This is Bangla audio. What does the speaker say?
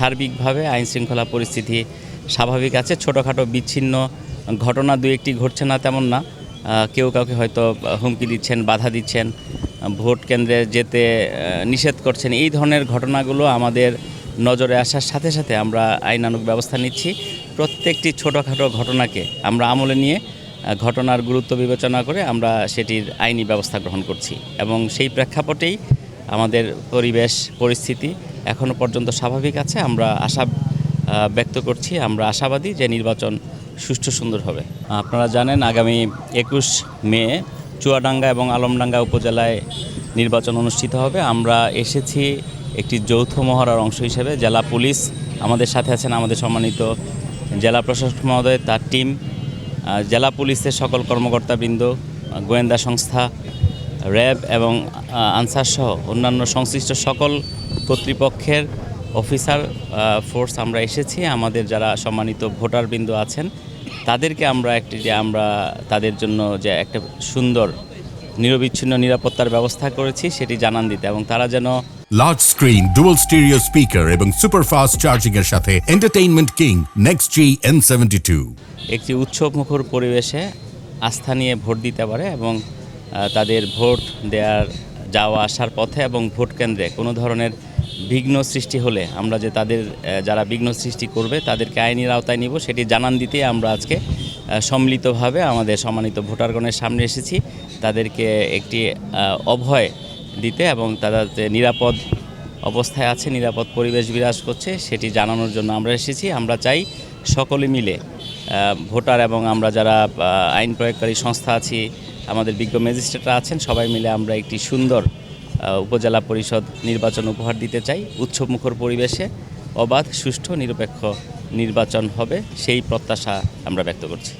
সার্বিকভাবে আইনশৃঙ্খলা পরিস্থিতি স্বাভাবিক আছে। ছোটোখাটো বিচ্ছিন্ন ঘটনা দু একটি ঘটছে না তেমন না। কেউ কাউকে হয়তো হুমকি দিচ্ছেন, বাধা দিচ্ছেন, ভোট কেন্দ্রে যেতে নিষেধ করছেন, এই ধরনের ঘটনাগুলো আমাদের নজরে আসার সাথে সাথে আমরা আইনানুগ ব্যবস্থা নিচ্ছি। প্রত্যেকটি ছোটোখাটো ঘটনাকে আমরা আমলে নিয়ে ঘটনার গুরুত্ব বিবেচনা করে আমরা সেটির আইনি ব্যবস্থা গ্রহণ করছি এবং সেই প্রেক্ষাপটেই আমাদের পরিবেশ পরিস্থিতি এখনও পর্যন্ত স্বাভাবিক আছে। আমরা আশা ব্যক্ত করছি, আমরা আশাবাদী যে নির্বাচন সুষ্ঠু সুন্দর হবে। আপনারা জানেন আগামী 21 মে চুয়াডাঙ্গা এবং আলমডাঙ্গা উপজেলায় নির্বাচন অনুষ্ঠিত হবে। আমরা এসেছি একটি যৌথ মহড়ার অংশ হিসেবে। জেলা পুলিশ আমাদের সাথে আছেন, আমাদের সম্মানিত জেলা প্রশাসক মহোদয়, তার টিম, জেলা পুলিশের সকল কর্মকর্তাবৃন্দ, গোয়েন্দা সংস্থা, র্যাব এবং আনসার সহ অন্যান্য সংশ্লিষ্ট সকল কর্তৃপক্ষের অফিসার ফোর্স আমরা এসেছি। আমাদের যারা সম্মানিত ভোটারবৃন্দ আছেন তাদেরকে আমরা তাদের জন্য যে একটা সুন্দর নিরবিচ্ছিন্ন নিরাপত্তার ব্যবস্থা করেছি সেটি জানান দিতে এবং তারা যেন large screen, dual stereo speaker এবং সুপারফাস্ট চার্জিং এর সাথে এন্টারটেইনমেন্ট কিং নেক্সট জি N72 একটি উৎসবমুখর পরিবেশে আস্থা নিয়ে ভোট দিতে পারে এবং তাদের ভোট দেওয়ার যাওয়া আসার পথে এবং ভোট কেন্দ্রে কোনো ধরনের বিঘ্ন সৃষ্টি হলে আমরা যে তাদের যারা বিঘ্ন সৃষ্টি করবে তাদেরকে আইনের আওতায় নিব সেটি জানান দিতে আমরা আজকে সম্মিলিতভাবে আমাদের সম্মানিত ভোটারগণের সামনে এসেছি। তাদেরকে একটি অভয় দিতে এবং তারা যে নিরাপদ অবস্থায় আছে, নিরাপদ পরিবেশ বিরাজ করছে সেটি জানানোর জন্য আমরা এসেছি। আমরা চাই সকলে মিলে ভোটার এবং আমরা যারা আইন প্রয়োগকারী সংস্থা আছি, আমাদের বিজ্ঞ ম্যাজিস্ট্রেটরা আছেন, সবাই মিলে আমরা একটি সুন্দর উপজেলা পরিষদ নির্বাচন উপহার দিতে চাই। উৎসবমুখর পরিবেশে অবাধ, সুষ্ঠু, নিরপেক্ষ নির্বাচন হবে সেই প্রত্যাশা আমরা ব্যক্ত করছি।